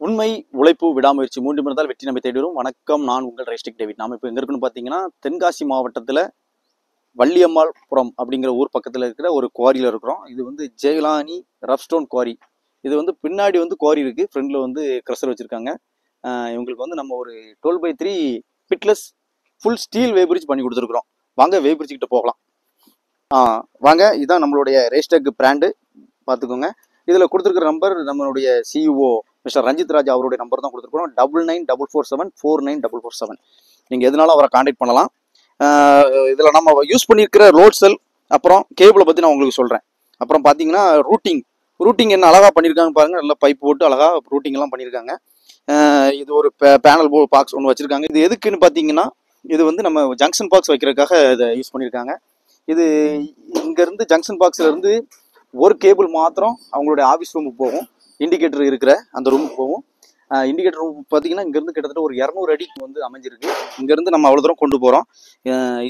உண்மை, உழைப்பு, விடாமுயற்சி மூன்றும் இருந்தால் வெற்றி நம்மை தேடி வரும். வணக்கம், நான் உங்கள் ரைஸ்டிக் டேவிட். நாம இப்போ எங்க இருக்குன்னு பார்த்தீங்கன்னா, தென்காசி மாவட்டத்தில் வள்ளியம்மாள்புரம் அப்படிங்கிற ஊர் பக்கத்தில் இருக்கிற ஒரு குவாரியில் இருக்கிறோம். இது வந்து ஜெயலானி ரஃப்ஸ்டோன் குவாரி. இது வந்து பின்னாடி வந்து குவாரி இருக்குது, ஃப்ரண்டில் வந்து க்ரஷர் வச்சுருக்காங்க. இவங்களுக்கு வந்து நம்ம ஒரு 12/3 பிட்லெஸ் ஃபுல் ஸ்டீல் வேபிரிட்ஜ் பண்ணி கொடுத்துருக்குறோம். வாங்க வேபிரிட்ஜ் கிட்ட போகலாம். வாங்க, இதுதான் நம்மளுடைய ரேஸ்டெக் பிராண்டு, பார்த்துக்கோங்க. இதில் கொடுத்துருக்குற நம்பர் நம்மளுடைய சிஇஓ மிஸ்டர் ரஞ்சித் ராஜ் அவருடைய நம்பர் தான் கொடுத்துருக்குறோம். 9944749447. நீங்கள் எதனாலும் அவரை காண்டாக்ட் பண்ணலாம். இதில் நம்ம யூஸ் பண்ணியிருக்கிற லோட் செல் அப்புறம் கேபிளை பற்றி நான் உங்களுக்கு சொல்கிறேன். அப்புறம் பார்த்தீங்கன்னா ரூட்டிங் என்ன அழகாக பண்ணியிருக்காங்க பாருங்கள். நல்லா பைப் போட்டு அழகாக ரூட்டிங்லாம் பண்ணியிருக்காங்க. இது ஒரு பேனல் பாக்ஸ் ஒன்று வச்சுருக்காங்க. இது எதுக்குன்னு பார்த்தீங்கன்னா, இது வந்து நம்ம ஜங்ஷன் பாக்ஸ் வைக்கிறதுக்காக இதை யூஸ் பண்ணியிருக்காங்க. இது இங்கேருந்து ஜங்ஷன் பாக்ஸ்லேருந்து ஒரு கேபிள் மாத்திரம் அவங்களுடைய ஆஃபீஸ் ரூமுக்கு போகும். இண்டிகேட்டர் இருக்கிற அந்த ரூமுக்கு போகும். இண்டிகேட்டர் ரூம் பார்த்தீங்கன்னா இங்கேருந்து கிட்டத்தட்ட ஒரு 200 அடிக்கு வந்து அமைஞ்சிருக்கு. இங்கேருந்து நம்ம அவ்வளோ தூரம் கொண்டு போகிறோம்.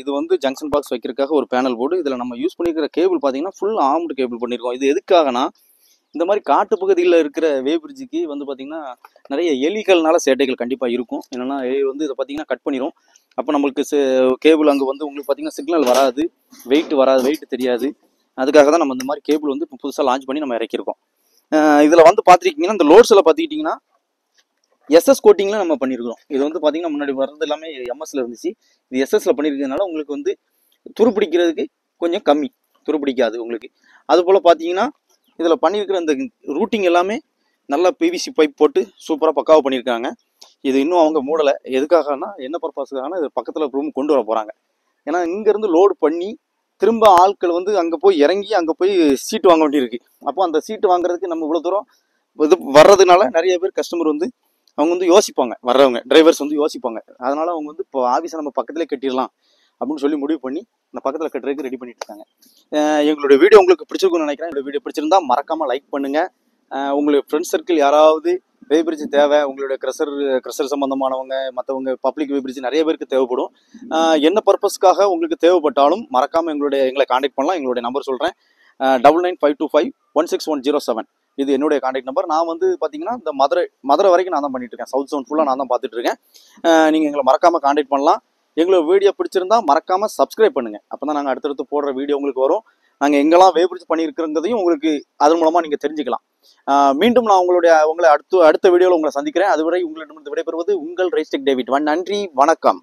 இது வந்து ஜங்ஷன் பாக்ஸ் வைக்கிறதுக்காக ஒரு பேனல் போர்டு. இதில் நம்ம யூஸ் பண்ணியிருக்கிற கேபிள் பார்த்தீங்கன்னா ஃபுல் ஆர்ம்டு கேபிள் பண்ணியிருக்கோம். இது எதுக்காகனா, இந்த மாதிரி காட்டு பகுதியில் இருக்கிற வேபிரிட்ஜுக்கு வந்து பார்த்திங்கன்னா நிறைய எலிகள்னால சேட்டைகள் கண்டிப்பாக இருக்கும். என்னென்னா வந்து இதை பார்த்தீங்கன்னா கட் பண்ணிடும். அப்போ நம்மளுக்கு கேபிள் அங்கே வந்து உங்களுக்கு பார்த்தீங்கன்னா சிக்னல் வராது, வெயிட் தெரியாது. அதுக்காக தான் நம்ம இந்த மாதிரி கேபிள் வந்து இப்போ புதுசாக லான்ச் பண்ணி நம்ம இறக்கியிருக்கோம். இதில் வந்து பார்த்துருக்கீங்கன்னா இந்த லோட்ஸில் பார்த்துக்கிட்டிங்கன்னா எஸ்எஸ் கோட்டிங்கில் நம்ம பண்ணியிருக்கிறோம். இது வந்து பார்த்திங்கன்னா முன்னாடி வர்றது எல்லாமே எம்எஸ்ல இருந்துச்சு. இது எஸ்எஸ்ல பண்ணியிருக்கிறதுனால உங்களுக்கு வந்து துருப்பிடிக்கிறதுக்கு கொஞ்சம் கம்மி, துருப்பிடிக்காது உங்களுக்கு. அதுபோல் பார்த்தீங்கன்னா இதில் பண்ணியிருக்கிற இந்த ரூட்டிங் எல்லாமே நல்லா பிவிசி பைப் போட்டு சூப்பராக பக்காவாக பண்ணியிருக்காங்க. இது இன்னும் அவங்க மூடலை. எதுக்காகனா, என்ன பர்பஸுக்காகனா, இது பக்கத்தில் ரூம் கொண்டு வர போகிறாங்க. ஏன்னா இங்கேருந்து லோடு பண்ணி திரும்ப ஆட்கள் வந்து அங்கே போய் இறங்கி அங்கே போய் சீட்டு வாங்க வேண்டியிருக்கு. அப்போ அந்த சீட்டு வாங்குறதுக்கு நம்ம இவ்வளோ தூரம் இது வர்றதுனால நிறைய பேர் கஸ்டமர் வந்து அவங்க வந்து யோசிப்பாங்க, வர்றவங்க டிரைவர்ஸ் வந்து யோசிப்பாங்க. அதனால அவங்க வந்து இப்போ ஆஃபீஸை நம்ம பக்கத்துலேயே கட்டிடலாம் அப்படின்னு சொல்லி முடிவு பண்ணி இந்த பக்கத்தில் கட்டுறதுக்கு ரெடி பண்ணிட்டு இருக்காங்க. எங்களுடைய வீடியோ உங்களுக்கு பிடிச்சிருக்குன்னு நினைக்கிறேன். என்னோட வீடியோ பிடிச்சிருந்தா மறக்காமல் லைக் பண்ணுங்கள். உங்களுக்கு ஃப்ரெண்ட்ஸ் சர்க்கிள் யாராவது வேபிரிட்ஜ் தேவை, உங்களுடைய க்ரஷர் சம்மந்தமானவங்க, மற்றவங்க பப்ளிக் வேபிரிட்ஜ் நிறைய பேருக்கு தேவைப்படும். என்ன பர்பஸ்க்காக உங்களுக்கு தேவைப்பட்டாலும் மறக்காமல் எங்களை காண்டாக்ட் பண்ணலாம். எங்களுடைய நம்பர் சொல்கிறேன், 9952516107. இது என்னுடைய காண்டாக்ட் நம்பர். நான் வந்து பார்த்தீங்கன்னா இந்த மதுரை வரைக்கும் நான் தான் பண்ணிட்டு இருக்கேன். சவுத் ஜோன் ஃபுல்லாக நான் தான் பார்த்துட்டு இருக்கேன். நீங்கள் எங்களை மறக்காமல் காண்டாக்ட் பண்ணலாம். எங்களோட வீடியோ பிடிச்சிருந்தா மறக்காமல் சப்ஸ்கிரைப் பண்ணுங்கள். அப்போ தான் நாங்கள் அடுத்தடுத்து போடுற வீடியோ உங்களுக்கு வரும். நாங்கள் எங்கெல்லாம் வேபிரிட்ஜ் பண்ணியிருக்கிறதையும் உங்களுக்கு அதன் மூலமாக நீங்கள் தெரிஞ்சுக்கலாம். மீண்டும் நான் உங்களை அடுத்த வீடியோவில் உங்களை சந்திக்கிறேன். அதுவரை உங்களிடமிருந்து விடைபெறுவது உங்கள் ரைஸ்டெக் டேவிட். நன்றி, வணக்கம்.